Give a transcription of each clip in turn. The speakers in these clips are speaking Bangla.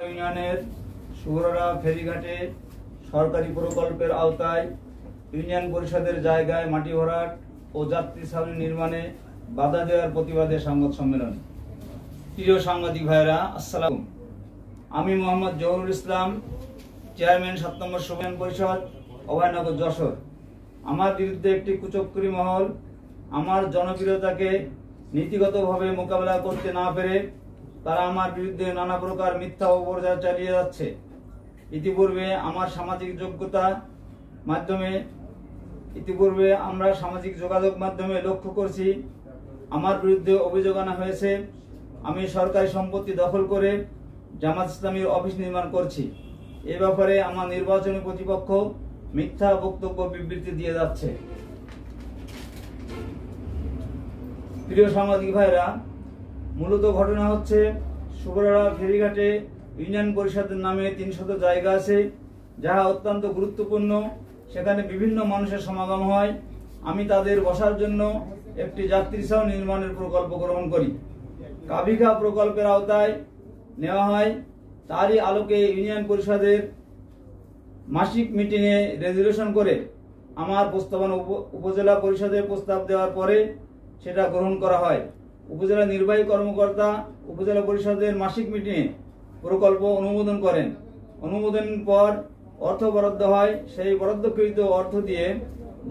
ইউনিয়নের সুগরড়া ফেরিঘাটে সরকারি প্রকল্পের আওতায় ইউনিয়ন পরিষদের জায়গায় মাটি ভরাট ও যাত্রী ছাউনি নির্মাণে বাধা দেওয়ার প্রতিবাদে সংবাদ সম্মেলন। প্রিয় সাংবাদিক ভাইরা, আসসালাম। আমি মোহাম্মদ জহুরুল ইসলাম, চেয়ারম্যান ৭ নম্বর ইউনিয়ন পরিষদ, অভয়নগর, যশোর। আমার বিরুদ্ধে একটি কুচক্রী মহল আমার জনপ্রিয়তাকে নীতিগতভাবে মোকাবেলা করতে না পেরে তারা আমার বিরুদ্ধে নানা প্রকার মিথ্যা অপপ্রচার চালিয়ে যাচ্ছে। ইতিপূর্বে আমরা সামাজিক যোগাযোগ মাধ্যমে লক্ষ্য করছি আমার বিরুদ্ধে অভিযোগ আনা হয়েছে আমি সরকারি সম্পত্তি দখল করে জামাত ইসলামীর অফিস নির্মাণ করছি। এ ব্যাপারে আমার নির্বাচনী প্রতিপক্ষ মিথ্যা বক্তব্য বিবৃতি দিয়ে যাচ্ছে। প্রিয় সাংবাদিক ভাইরা, মূলত ঘটনা হচ্ছে সুগরড়া ফেরিঘাটে ইউনিয়ন পরিষদের নামে ৩০০ জায়গা আছে, যাহা অত্যন্ত গুরুত্বপূর্ণ। সেখানে বিভিন্ন মানুষের সমাগম হয়। আমি তাদের বসার জন্য একটি যাত্রী ছাউনি নির্মাণের প্রকল্প গ্রহণ করি। কাবিখা প্রকল্পের আওতায় নেওয়া হয়। তারই আলোকে ইউনিয়ন পরিষদের মাসিক মিটিংয়ে রেজুলেশন করে আমার প্রস্তাবনা উপজেলা পরিষদে প্রস্তাব দেওয়ার পরে সেটা গ্রহণ করা হয়। উপজেলা নির্বাহী কর্মকর্তা উপজেলা পরিষদের মাসিক মিটিংয়ে প্রকল্প অনুমোদন করেন। অনুমোদনের পর অর্থ বরাদ্দ হয়। সেই বরাদ্দকৃত অর্থ দিয়ে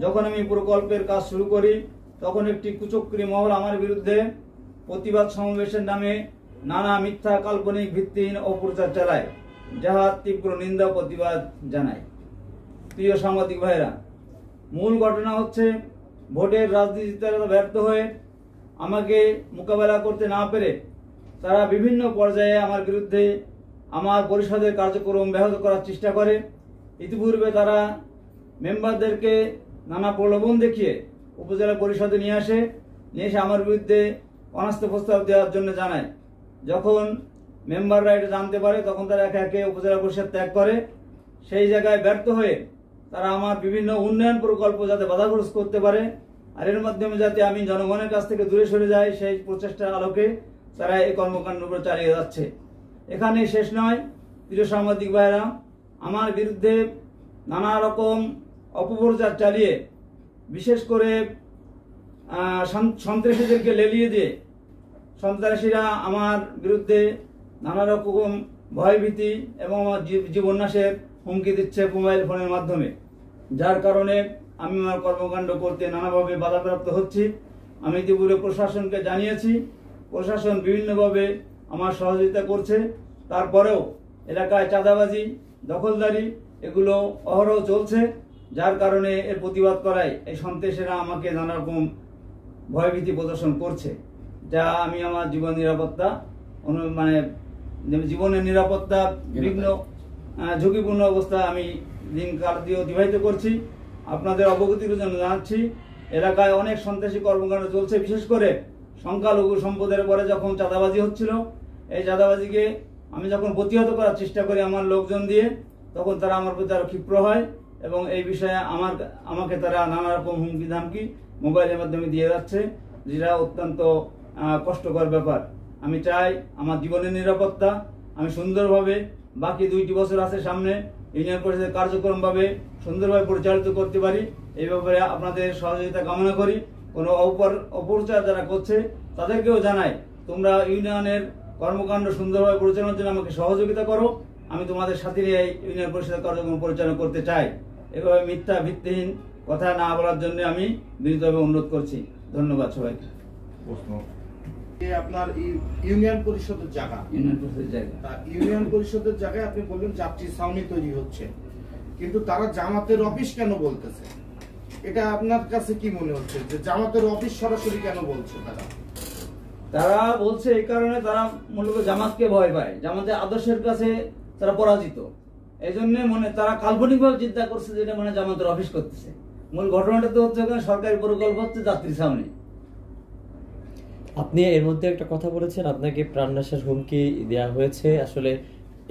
যখন আমি প্রকল্পের কাজ শুরু করি, তখন একটি কুচক্রী মহল আমার বিরুদ্ধে প্রতিবাদ সমাবেশের নামে নানা মিথ্যা, কাল্পনিক, ভিত্তিহীন অপপ্রচার চালায়, যাহা তীব্র নিন্দা প্রতিবাদ জানায়। প্রিয় সাংবাদিক ভাইরা, মূল ঘটনা হচ্ছে ভোটের রাজনীতিতে ব্যর্থ হয়ে আমাকে মোকাবেলা করতে না পেরে তারা বিভিন্ন পর্যায়ে আমার বিরুদ্ধে আমার পরিষদের কার্যক্রম ব্যাহত করার চেষ্টা করে। ইতিপূর্বে তারা মেম্বারদেরকে নানা প্রলোভন দেখিয়ে উপজেলা পরিষদে নিয়ে এসে আমার বিরুদ্ধে অনাস্থা প্রস্তাব দেওয়ার জন্য জানায়। যখন মেম্বাররা এটা জানতে পারে, তখন তারা একে একে উপজেলা পরিষদ ত্যাগ করে। সেই জায়গায় ব্যর্থ হয়ে তারা আমার বিভিন্ন উন্নয়ন প্রকল্প যাতে বাধাগ্রস্ত করতে পারে আর এর মাধ্যমে যাতে আমি জনগণের কাছ থেকে দূরে সরে যাই, সেই প্রচেষ্টার আলোকে তারা এই কর্মকাণ্ড চালিয়ে যাচ্ছে। এখানে শেষ নয়। প্রিয় সাংবাদিক ভাইরা, আমার বিরুদ্ধে নানা রকম অপপ্রচার চালিয়ে, বিশেষ করে সন্ত্রাসীদেরকে লেলিয়ে দিয়ে সন্ত্রাসীরা আমার বিরুদ্ধে নানা রকম ভয়ভীতি এবং আমার জীবননাশের হুমকি দিচ্ছে মোবাইল ফোনের মাধ্যমে, যার কারণে আমি আমার কর্মকাণ্ড করতে নানাভাবে বাধাপ্রাপ্ত হচ্ছি। আমি ইতিপূর্বে প্রশাসনকে জানিয়েছি। প্রশাসন বিভিন্নভাবে আমার সহযোগিতা করছে। তারপরেও এলাকায় চাঁদাবাজি, দখলদারি এগুলো অহরহ চলছে, যার কারণে এর প্রতিবাদ করায় এই সন্ত্রাসীরা আমাকে নানা রকম ভয়ভীতি প্রদর্শন করছে, যা আমি আমার জীবনের নিরাপত্তা বিঘ্ন, ঝুঁকিপূর্ণ অবস্থা আমি দিনকাল দিয়ে অতিবাহিত করছি। আপনাদের অবগতির জন্য জানাচ্ছি, এলাকায় অনেক সন্ত্রাসী কর্মকাণ্ড চলছে। বিশেষ করে সংখ্যালঘু সম্প্রদায়ের পরে যখন চাঁদাবাজি হচ্ছিল, এই চাঁদাবাজিকে আমি যখন প্রতিহত করার চেষ্টা করি আমার লোকজন দিয়ে, তখন তারা আমার প্রতি আরো ক্ষিপ্র হয় এবং এই বিষয়ে আমাকে তারা নানা রকম হুমকি ধামকি মোবাইলের মাধ্যমে দিয়ে যাচ্ছে, যেটা অত্যন্ত কষ্টকর ব্যাপার। আমি চাই আমার জীবনের নিরাপত্তা আমি সুন্দরভাবে বাকি 2টি বছর আছে সামনে ইউনিয়ন পরিষদের কার্যক্রম ভাবে সুন্দরভাবে পরিচালিত করতে পারি। এই ব্যাপারে আপনাদের সহযোগিতা কামনা করি। কোনো অপপ্রচার যারা করছে তাদেরকেও জানাই, তোমরা ইউনিয়নের কর্মকাণ্ড সুন্দরভাবে পরিচালনার জন্য আমাকে সহযোগিতা করো। আমি তোমাদের সাথে নিয়ে ইউনিয়ন পরিষদের কার্যক্রম পরিচালনা করতে চাই। এভাবে মিথ্যা, ভিত্তিহীন কথা না বলার জন্য আমি বিনীতভাবে অনুরোধ করছি। ধন্যবাদ সবাইকে। আপনার ইউনিয়ন পরিষদের জায়গা, ইউনিয়ন পরিষদের জায়গায় আপনি বললেন যাত্রী ছাউনি তৈরি হচ্ছে, কিন্তু তারা জামাতের অফিস কেন বলতেছে? এটা আপনার কাছে কি মনে হচ্ছে যে জামাতের অফিস সরাসরি কেন বলছে? তারা বলছে এই কারণে তারা মূলত জামাতকে ভয় পায়, জামাতের আদর্শের কাছে তারা পরাজিত। এই জন্য তারা কাল্পনিকভাবে চিন্তা করছে যেটা জামাতের অফিস করতেছে। মূল ঘটনাটা তো হচ্ছে সরকারি প্রকল্প হচ্ছে যাত্রী ছাউনি। আপনি এর মধ্যে একটা কথা বলেছেন, আপনাকে প্রাণনাশের হুমকি দেওয়া হয়েছে। আসলে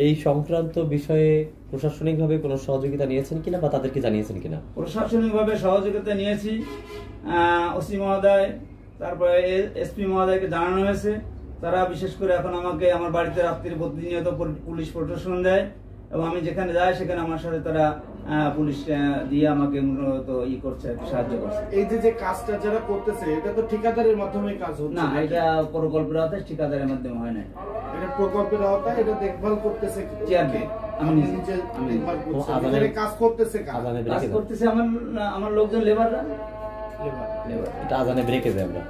এই সংক্রান্ত বিষয়ে প্রশাসনিকভাবে কোনো সহযোগিতা নিয়েছেন কিনা বা তাদেরকে জানিয়েছেন কিনা? প্রশাসনিকভাবে সহযোগিতা নিয়েছি। ওসি মহোদয়, তারপরে এসপি মহোদয়কে জানানো হয়েছে। তারা বিশেষ করে এখন আমাকে আমার বাড়িতে রাত্রি প্রতিনিয়ত পুলিশ প্রোটেকশন দেয়, এবং আমি যেখানে যাই সেখানে আমার সাথে তারা পুলিশ দিয়ে আমাকে মূলত করছে, সাহায্য করছে। এই যে কাজটা যারা করতেছে এটা তো ঠিকাদারের মাধ্যমে কাজ হচ্ছে না, এটা প্রকল্পের আওতায়, ঠিকাদারের মাধ্যমে হয় না। এটা প্রকল্পের আওতায়, এটা দেখভাল করতেছে চেয়ারম্যান। আমি নিজে দেখভাল করছি। এখানে কাজ করতেছে কাজ করতেছে আমার লোকজন, লেবাররা। এটা আজানে ব্রেকে যায়, আমরা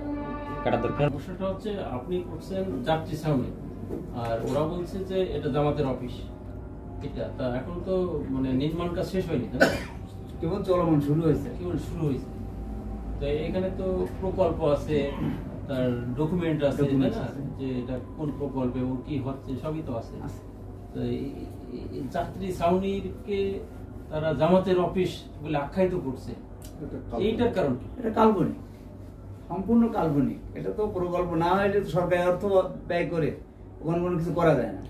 কাটা দরকার। সমস্যাটা হচ্ছে আপনি করছেন যাত্রী সামনে, আর ওরা বলছে যে এটা জামাতের অফিস। এটা তা এখন তো মানে নির্মাণ কাজ শেষ হয়নি, তাই না? কেবল চলমান শুরু হয়েছে। কেবল শুরু হয়েছে। তো এখানে তো প্রকল্প আছে, তার ডকুমেন্ট আছে, তাই না? যে এটা কোন প্রকল্পে এবং কি হচ্ছে সবই তো আছে। তো এই যাত্রী ছাউনিকে তারা জামাতের অফিস বলে আখ্যায়িত করছে, এইটার কারণ কি? এটা কাল্পনিক, সম্পূর্ণ কাল্পনিক। এটা তো প্রকল্প না হয়, এটা তো সরকারি অর্থ ব্যয় করে ওখানে কোনো কিছু করা যায় না।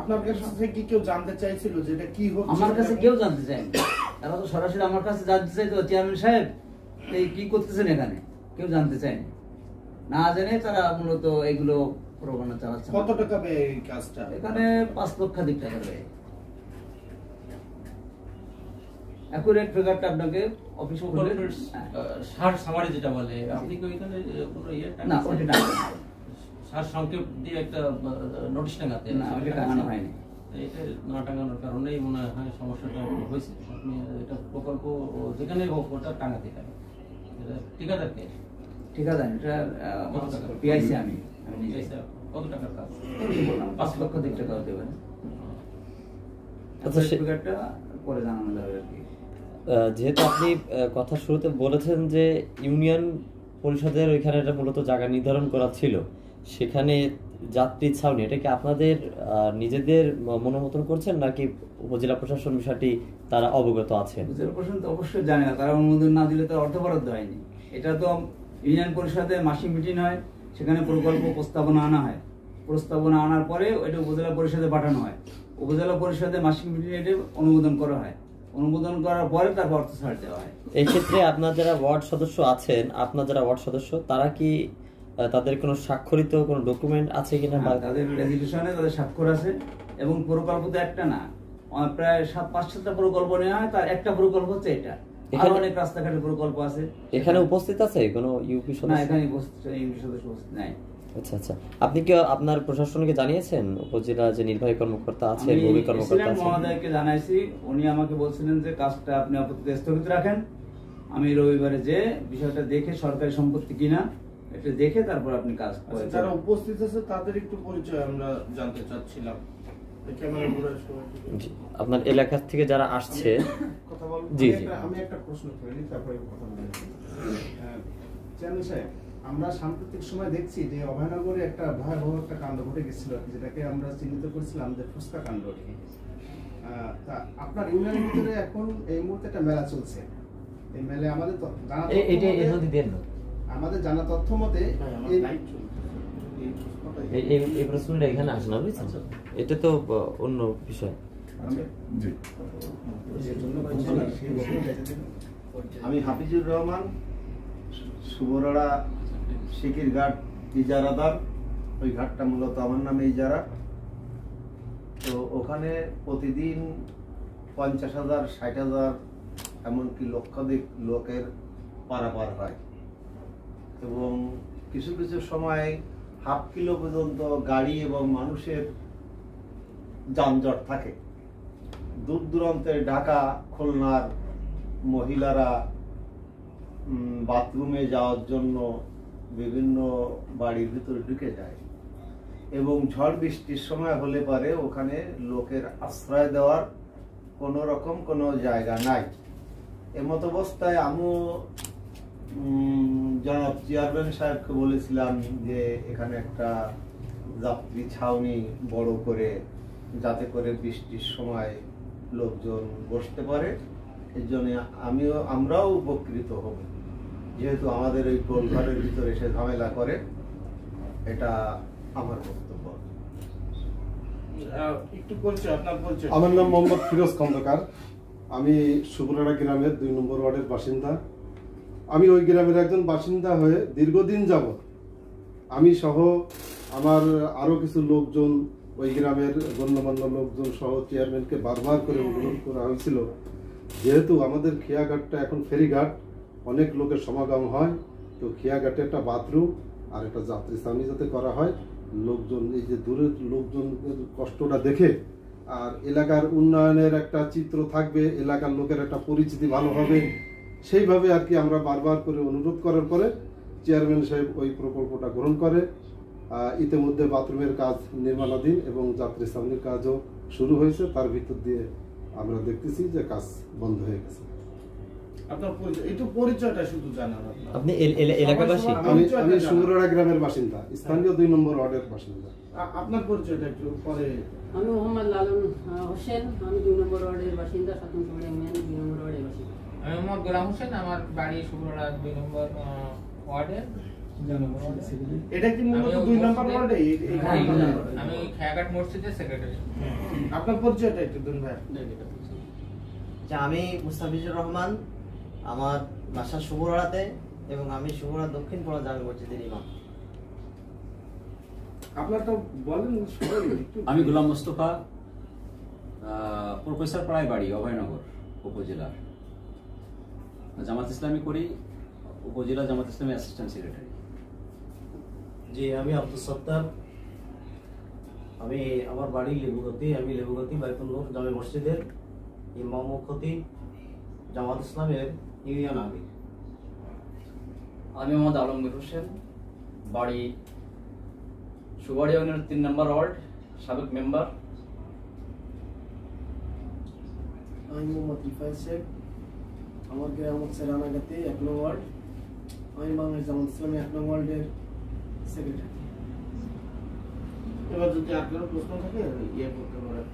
আপনার কাছে কি কেউ জানতে চাইছিল যে এটা কি হচ্ছে? আমার কাছে কেউ জানতে চায়নি। তারা তো সরাসরি আমার কাছে জানতে চাইতো, চেয়ারম্যান সাহেব এই কি করতেছেন এখানে, কেউ জানতে চায়নি। না জেনে তারা মূলত এগুলো প্রবণতা চালাচ্ছে। কত টাকা ব্যয় এই কাজটা? এখানে 5 লক্ষাধিক টাকা ব্যয়। অ্যাকুরেট ফিগারটা আপনাকে অফিস করলে সার সামারি যেটা বলে, আপনি কি ওইখানে কোনো ইয়ে না, ওটা না, সার সংক্ষেপ দিয়ে একটা নোটিশ টাঙাতে? না, ওটা টাঙানো হয়নি। এটা না টাঙানোর কারণেই মনে হয় সমস্যাটা হয়েছে। আপনি এটা প্রকল্প যেখানে হোক ওটা টাঙাতে পারেন। ঠিকাদারকে ঠিকাদার, এটা কত টাকা? পিআইসি আমি কত টাকার কাজ? 5 লক্ষাধিক টাকা হতে পারে। আচ্ছা, ফিগারটা পরে জানানো যাবে আর কি। যেহেতু আপনি কথা শুরুতে বলেছেন যে ইউনিয়ন পরিষদের ওইখানে এটা মূলত জায়গা নির্ধারণ করা ছিল, সেখানে যাত্রী ছাউনি, এটা কি আপনাদের নিজেদের মনোমতন করছেন নাকি উপজেলা প্রশাসন বিষয়টি তারা অবগত আছেন? উপজেলা প্রশাসন তো অবশ্যই জানে না, তারা অনুমোদন না দিলে তো অর্থ বরাদ্দ হয়নি। এটা তো ইউনিয়ন পরিষদের মাসিক মিটিং হয়, সেখানে প্রকল্প প্রস্তাবনা আনা হয়। প্রস্তাবনা আনার পরে ওইটা উপজেলা পরিষদে পাঠানো হয়। উপজেলা পরিষদে মাসিক মিটিং এটা অনুমোদন করা হয়। অনুমোদন করার পরে তারপর অর্থ ছাড় দেওয়া হয়। এই ক্ষেত্রে আপনার যারা ওয়ার্ড সদস্য আছেন, তারা কি তাদের কোনো স্বাক্ষরিত কোনো ডকুমেন্ট আছে কিনা? তাদের রেজুলেশনে তাদের স্বাক্ষর আছে, এবং প্রকল্প তো একটা না, প্রায় 5-7টা প্রকল্প নেওয়া হয়, তার একটা প্রকল্প হচ্ছে এটা। এখানে অনেক রাস্তাঘাটের প্রকল্প আছে। এখানে উপস্থিত আছে কোনো ইউপি সদস্য? না, এখানে ইউপি সদস্য উপস্থিত নাই। আচ্ছা আচ্ছা, আপনি কি আপনার প্রশাসনকে জানিয়েছেন? উপজেলা যে নির্বাহী কর্মকর্তা আছেন, ভূমি কর্মকর্তা আছেন, মহোদয়কে জানাইছি। উনি আমাকে বলছিলেন যে কাজটা আপনি আপাতত স্থগিত রাখেন, আমি রবিবারে যে বিষয়টা দেখে সরকারি সম্পত্তি কিনা এটা দেখে তারপর আপনি কাজ করেন। যারা উপস্থিত আছে তাদের একটু পরিচয় আমরা জানতে চাচ্ছিলাম। আপনার এলাকা থেকে যারা আসছে কথা বলবো। জি, আমি একটা প্রশ্ন করি, তারপরে কথা বলবো। চেয়ারম্যান সাহেব, আমরা সাম্প্রতিক সময় দেখছি যে অভয়নগরে একটা ভয়াবহ একটা কাণ্ড ঘটে গেছিল, যেটাকে আমরা চিহ্নিত করেছিলাম যে ফুসকা কাণ্ড। তা আপনার ইউনিয়নের ভিতরে এখন এই মুহূর্তে একটা মেলা চলছে। এই মেলায় আমাদের জানা তথ্য মতে এই প্রশ্নটা এখানে আসে না, বুঝছেন? এটা তো অন্য বিষয়। আমি হাফিজুর রহমান, সুবরাড়া শিকির ঘাট ইজারাদার। ওই ঘাটটা মূলত আমার নামে ইজারা। তো ওখানে প্রতিদিন 50,000, 60,000, এমনকি লক্ষাধিক লোকের পারাপার হয়, এবং কিছু কিছু সময় হাফ কিলো পর্যন্ত গাড়ি এবং মানুষের যানজট থাকে। দূর দূরান্তে ঢাকা, খুলনার মহিলারা বাথরুমে যাওয়ার জন্য বিভিন্ন বাড়ির ভিতরে ঢুকে যায়, এবং ঝড় বৃষ্টির সময় হলে পারে ওখানে লোকের আশ্রয় দেওয়ার কোনো রকম কোনো জায়গা নাই। এমত অবস্থায় আমিও জনাব চেয়ারম্যান সাহেবকে বলেছিলাম যে এখানে একটা যাত্রী ছাউনি বড় করে, যাতে করে বৃষ্টির সময় লোকজন বসতে পারে। এর জন্য আমরাও উপকৃত হব, যেহেতু আমাদের ওই টোলঘরের ভিতরে এসে ঝামেলা করে। এটা আমার বক্তব্য। একটু পরিচয়, আপনার পরিচয়। আমার নাম মোহাম্মদ ফিরোজ খন্দকার। আমি সুবরাড়া গ্রামের 2 নম্বর ওয়ার্ডের বাসিন্দা। আমি ওই গ্রামের একজন বাসিন্দা হয়ে দীর্ঘদিন যাবৎ আমি সহ আমার আরো কিছু লোকজন, ওই গ্রামের গণ্যমান্য লোকজন সহ চেয়ারম্যানকে বারবার করে অনুরোধ করা হয়েছিল, যেহেতু আমাদের খেয়াঘাটটা এখন ফেরিঘাট, অনেক লোকের সমাগম হয়, তো খেয়াঘাটে একটা বাথরুম আর একটা যাত্রী ছাউনি যাতে করা হয়, লোকজন এই যে দূরের লোকজনের কষ্টটা দেখে আর এলাকার উন্নয়নের একটা চিত্র থাকবে, এলাকার লোকের একটা পরিচিতি ভালো হবে, সেইভাবে আর কি আমরা বারবার করে অনুরোধ করার পরে চেয়ারম্যান সাহেব ওই প্রকল্পটা গ্রহণ করে। ইতিমধ্যে বাথরুমের কাজ নির্মাণাধীন এবং যাত্রী ছাউনির কাজও শুরু হয়েছে, তার ভিতর দিয়ে আমরা দেখতেছি যে কাজ বন্ধ হয়ে গেছে। আপনার একটু পরিচয়টা শুধু জানান। আপনি এলাকাবাসী? আমি সুবরাড়া গ্রামের বাসিন্দা, স্থানীয় 2 নম্বর ওয়ার্ডের বাসিন্দা। আপনার পরিচয়টা একটু পরে। আমি মোহাম্মদ লালন হোসেন, আমি 2 নম্বর ওয়ার্ডের বাসিন্দা, সাতন সুবরা ইউনিয়ন 2 নম্বর ওয়ার্ডের বাসিন্দা। আমি মোহাম্মদ গোলাম হোসেন, আমার বাড়ি সুবরাড়া 2 নম্বর ওয়ার্ডে। এটা কি মূলত 2 নম্বর ওয়ার্ডে? আমি খেয়াঘাট মসজিদের সেক্রেটারি। আপনার পরিচয়টা একটু দিন ভাই। আমি মুস্তাফিজুর রহমান, আমার বাসা সুবরাড়াতে এবং আমি সুবরাড়া দক্ষিণ পাড়া জামে মসজিদের ইমাম। আপনারটা বলেন। আমি গোলাম মোস্তফা, প্রফেসর পাড়ায় বাড়ি, অভয়নগর উপজেলার। জামাত ইসলামী করি, উপজেলা জামাত ইসলামী অ্যাসিস্ট্যান্ট সেক্রেটারি। জি, আমি আব্দুল সত্তার, আমি আমার বাড়ি লেবুগতি, আমি লেবুগতি বাইতুল নূর জামে মসজিদের ইমাম ও খতিব, জামাত ইসলামের ইউনিয়ন আমির। আমি মোহাম্মদ আলমগীর হোসেন, বাড়ি সুবাড়ি ইউনিয়নের 3 নম্বর ওয়ার্ড, সাবেক মেম্বার। আমি মোহাম্মদ রিফাত শেখ, আমার গ্রাম হচ্ছে রানাগাতি 1 নম্বর ওয়ার্ড, আমি বাংলাদেশ জামাত ইসলামী 1 নম্বর ওয়ার্ডের সেক্রেটারি। এবার যদি আপনার প্রশ্ন থাকে ইয়ে করতে পারেন।